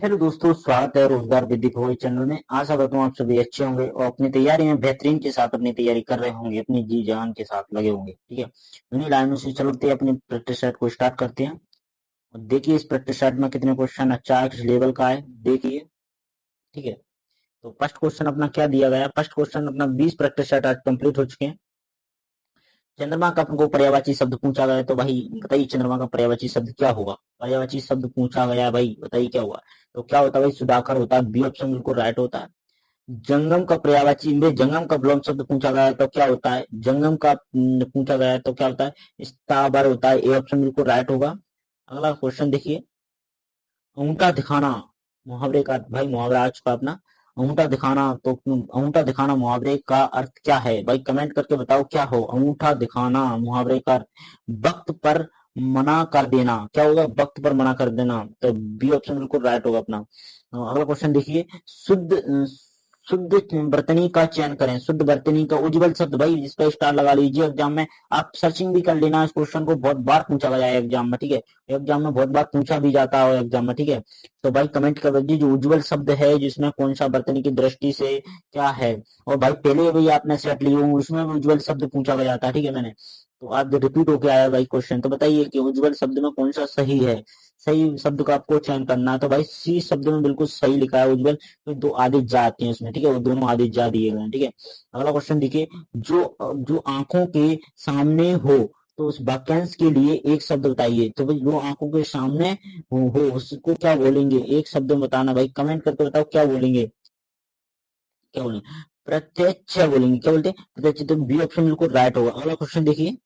Hello दोस्तों, स्वागत है रोजगार विद्या भोज चैनल में। आशा करता हूँ आप सभी अच्छे होंगे और अपनी तैयारी में बेहतरीन के साथ अपनी तैयारी कर रहे होंगे, अपनी जी जान के साथ लगे होंगे। ठीक है, इन्हीं लाइनों से चलते हैं, अपनी प्रैक्टिस सेट को स्टार्ट करते हैं। और देखिए इस प्रैक्टिस सेट में कितने क्वेश्चन अच्छा किस लेवल का है, देखिए। ठीक है, तो फर्स्ट क्वेश्चन अपना क्या दिया गया है। फर्स्ट क्वेश्चन अपना 20 प्रैक्टिस सेट आज कंप्लीट हो चुके हैं। चंद्रमा का हमको पर्यायवाची शब्द पूछा गया है, तो भाई बताइए चंद्रमा का पर्यायवाची शब्द क्या होगा। पर्यायवाची शब्द पूछा गया है भाई, बताइए क्या होगा। तो क्या होता है भाई, सुधाकर होता है। बी ऑप्शन बिल्कुल राइट होता है। जंगम का पर्यायवाची में जंगम का विलोम शब्द पूछा गया है तो क्या होता है। जंगम का पूछा गया है तो क्या होता है, स्थावर होता है। ए ऑप्शन बिल्कुल राइट होगा। अगला क्वेश्चन देखिए, अंगूठा दिखाना मुहावरे का, भाई मुहावरा आ चुका अपना। अंगूठा दिखाना, तो अंगूठा दिखाना मुहावरे का अर्थ क्या है भाई, कमेंट करके बताओ क्या हो। अंगूठा दिखाना मुहावरे का अर्थ वक्त पर मना कर देना। क्या होगा, वक्त पर मना कर देना। तो बी ऑप्शन बिल्कुल राइट होगा अपना। अगला क्वेश्चन देखिए, शुद्ध शुद्ध वर्तनी का चयन करें। शुद्ध वर्तनी का उज्ज्वल शब्द, भाई इस पर स्टार लगा लीजिए। एग्जाम में आप सर्चिंग भी कर लेना, इस क्वेश्चन को बहुत बार पूछा गया है एग्जाम में। ठीक है, एग्जाम में बहुत बार पूछा भी जाता है एग्जाम में। ठीक है, तो भाई कमेंट कर दीजिए जो उज्ज्वल शब्द है जिसमें कौन सा वर्तनी की दृष्टि से क्या है। और भाई पहले भी आपने सेट लिए हूँ, उसमें भी उज्ज्वल शब्द पूछा गया था। ठीक है, मैंने तो आज रिपीट होके आया भाई क्वेश्चन। तो बताइए कि उज्ज्वल शब्द में कौन सा सही है। सही शब्द का आपको चयन करना है। तो भाई सी शब्द में बिल्कुल सही लिखा है उज्ज्वल। तो दो आदित्य जा आती है उसमें। ठीक है, वो दोनों आदित्य जा दिए गए हैं। ठीक है, अगला क्वेश्चन देखिए, जो जो आंखों के सामने हो, तो उस वाक्यांश के लिए एक शब्द बताइए। तो भाई जो आंखों के सामने हो उसको क्या बोलेंगे, एक शब्द में बताना। भाई कमेंट करके बताओ क्या बोलेंगे, क्या बोलेंगे। प्रत्यक्ष बोलेंगे। क्या बोलते हैं, प्रत्यक्ष। तो बी ऑप्शन बिल्कुल राइट होगा। अगला क्वेश्चन देखिए,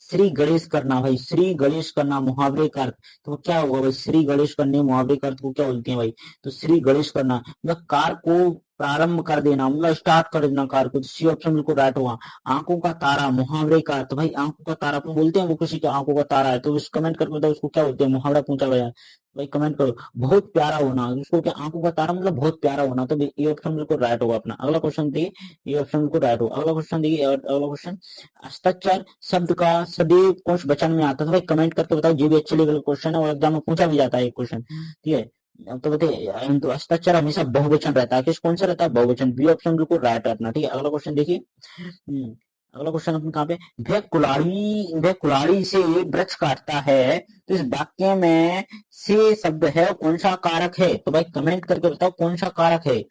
श्री गणेश करना। भाई श्री गणेश करना मुहावरे का अर्थ तो क्या होगा भाई, श्री गणेश करने मुहावरे का अर्थ को क्या बोलते हैं भाई। तो श्री गणेश करना मतलब कार को प्रारंभ कर देना, मतलब स्टार्ट कर देना कार को। तो सी ऑप्शन बिल्कुल राइट होगा। आंखों का तारा मुहावरे का अर्थ, भाई आंखों का तारा अपन बोलते हैं, वो किसी का आंखों का तारा है तो उस कमेंट करके बताओ उसको क्या बोलते हैं, मुहावरा पूछा गया है। भाई कमेंट करो। बहुत प्यारा होना, उसको क्या, आंखों का तारा मतलब बहुत प्यारा होना। तो ये ऑप्शन बिल्कुल राइट होगा अपना। अगला क्वेश्चन देखिए, ये ऑप्शन बिल्कुल राइट होगा। अगला क्वेश्चन देखिए, अगला क्वेश्चन, हस्ताक्षर शब्द का सदैव कौन से वचन में आता है। तो भाई कमेंट करके बताओ, ये भी अच्छे लेवल का क्वेश्चन है और एग्जाम में पूछा भी जाता है एक क्वेश्चन। ठीक है, अब तो बताइए, तो हस्ताक्षर हमेशा बहुवचन रहता है, किस कौन सा रहता है, बहुवचन। बी ऑप्शन बिल्कुल राइट है अपना। ठीक है, अगला क्वेश्चन देखिए। अगला क्वेश्चन अपन कहाँ पे, वह कुल्हाड़ी से वृक्ष काटता है, तो इस वाक्य में से शब्द है कौन सा कारक है। तो भाई कमेंट करके बताओ कौन सा कारक है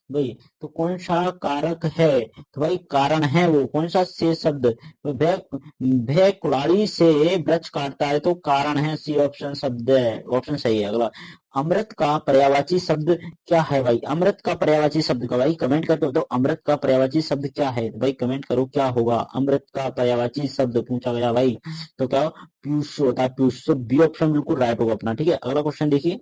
भाई। तो कौन सा कारक है, तो भाई कारण है वो कौन सा से शब्द। तो वह कुल्हाड़ी से वृक्ष काटता है तो कारण है, सी ऑप्शन शब्द है, ऑप्शन सही है। अगला, अमृत का पर्यायवाची शब्द क्या है भाई। अमृत का पर्यायवाची शब्द का, भाई कमेंट करके बताओ अमृत का पर्यायवाची शब्द क्या है। भाई कमेंट करो क्या होगा, अमृत का पर्यायवाची शब्द पूछा गया भाई। तो क्या पीयूष होता है, पीयूष। तो बी ऑप्शन बिल्कुल राइट होगा अपना। ठीक है, अगला क्वेश्चन देखिए,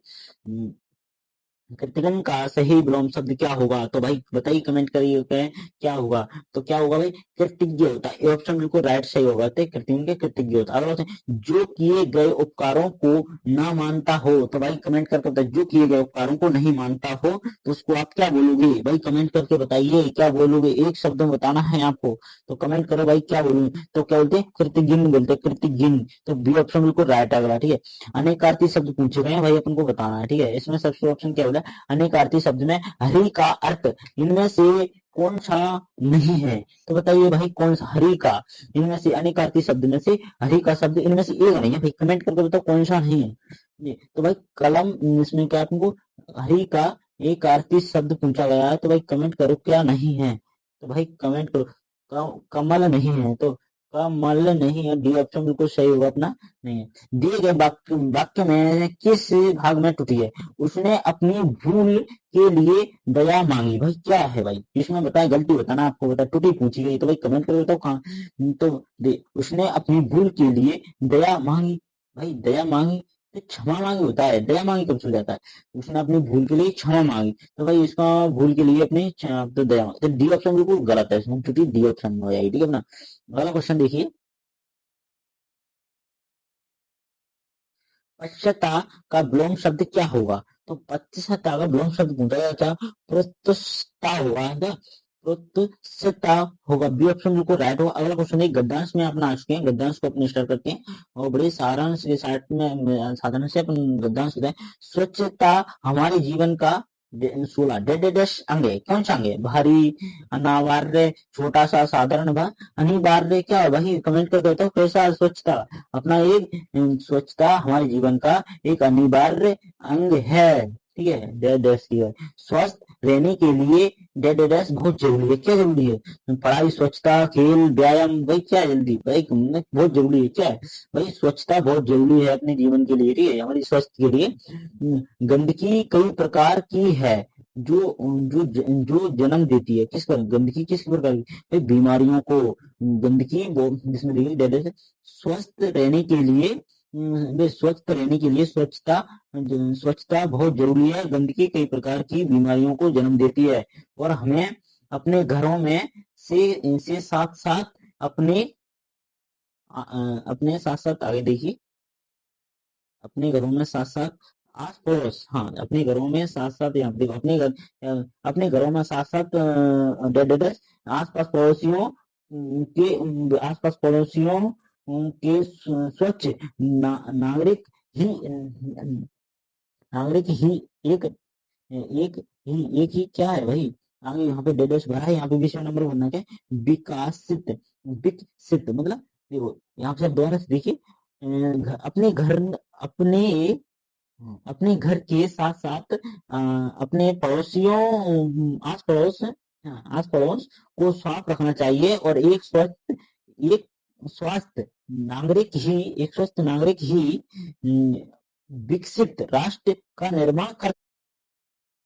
कृतिगन का सही विलोम शब्द क्या होगा। तो भाई बताइए, कमेंट करिए क्या होगा। तो क्या होगा भाई, कृतज्ञ होता है। ये ऑप्शन बिल्कुल राइट सही होगा। तो कृतिज्ञ के कृतज्ञ होता है। अगला होता है, जो किए गए उपकारों को ना मानता हो। तो भाई कमेंट करके बताइए, जो किए गए उपकारों को नहीं मानता हो तो उसको आप क्या बोलोगे। भाई कमेंट करके बताइए क्या बोलोगे, एक शब्द में बताना है आपको। तो कमेंट करो भाई क्या बोलोगे। तो क्या बोलते हैं, कृतज्ञ बोलते हैं, कृतज्ञ। तो बी ऑप्शन बिल्कुल राइट है अगला। ठीक है, अनेकार्थी शब्द पूछे गए हैं भाई, अपन को बताना है। ठीक है, इसमें सबसे ऑप्शन क्या होगा, अनेकार्थी शब्द में हरि का अर्थ इनमें से कौन सा नहीं है। तो बताइए भाई कौन सा हरि का, इनमें से अनेकार्थी शब्द में से हरि का शब्द इनमें से एक नहीं है। भाई कमेंट करके बताओ कौन सा नहीं है। जी, तो भाई कलम, इसमें क्या तुमको हरि का एक आरती शब्द पूछा गया है। तो भाई कमेंट करो क्या नहीं है। तो भाई कमेंट करो, कमल नहीं है। तो कमल नहीं है, डी ऑप्शन बिल्कुल सही होगा अपना। नहीं है। दिए गए वाक्य वाक्य में किस भाग में त्रुटि है। उसने अपनी भूल के लिए दया मांगी। भाई क्या है भाई, इसमें बताए, गलती बताना आपको, बता त्रुटि पूछी गई। तो भाई कमेंट करके बताओ कहाँ। तो उसने अपनी भूल के लिए दया मांगी। भाई दया मांगी तो क्षमा मांगी होता है, दया मांगी कब चल जाता है। उसने अपनी भूल के लिए क्षमा मांगी, तो भाई इसका भूल के लिए अपनी तो दया मांगी। तो डी ऑप्शन बिल्कुल गलत है, इसमें त्रुटि डी ऑप्शन में हो जाएगी। ठीक है ना, अगला क्वेश्चन देखिए, पश्चाता का विलोम शब्द क्या होगा। तो पश्चाता का विलोम शब्द पूछा गया, क्या प्रत्युष्टा होगा क्या। प्रोत्साहता होगा, बी ऑप्शन बिल्कुल राइट होगा। अगला क्वेश्चन है, गद्यांश में अपना आ चुके हैं, गद्यांश को अपने स्टार्ट करते हैं और बड़े सारांश के साथ में साधारण से अपन गद्यांश होता है। स्वच्छता हमारे जीवन का 16 डेड डैश अंग है। कौन सा अंग है? भारी, अनावार्य, छोटा सा, साधारण व अनिवार्य। क्या है भाई? कमेंट करके बताओ कैसा स्वच्छता अपना एक स्वच्छता हमारे जीवन का एक अनिवार्य अंग है। ठीक है, डेड डैश की है। स्वस्थ रहने के लिए डेड डैश बहुत जरूरी है। क्या जरूरी है? पढ़ाई, स्वच्छता, खेल, व्यायाम। भाई क्या जल्दी भाई बहुत जरूरी है। क्या है भाई? स्वच्छता बहुत जरूरी है अपने जीवन के लिए, ठीक है, हमारी स्वास्थ्य के लिए। गंदगी कई प्रकार की है जो जो जो जन्म देती है। किस पर गंदगी किस प्रकार की? भाई बीमारियों को गंदगी वो जिसमें देखिए डेड डैश स्वस्थ रहने के लिए स्वस्थ रहने के लिए स्वच्छता बहुत जरूरी है। गंदगी कई प्रकार की बीमारियों को जन्म देती है और हमें अपने घरों में से साथ साथ अपने अपने साथ साथ आगे देखिए, अपने घरों में साथ साथ आस पड़ोस, हाँ अपने घरों में साथ साथ यहाँ देखो अपने घरों में साथ साथ आस पास पड़ोसियों के आस पास पड़ोसियों के स्वच्छ नागरिक ही नागरिक ही एक एक एक ही क्या है भाई? आगे यहाँ पे डेडस भरा है, यहाँ पे विषय नंबर भरना क्या है? विकासित। विकसित मतलब देखो यहाँ पे दोबारा से देखिए, अपने घर अपने अपने घर के साथ साथ अपने पड़ोसियों आस पड़ोस को साफ रखना चाहिए और एक स्वस्थ एक स्वस्थ नागरिक ही विकसित राष्ट्र का निर्माण कर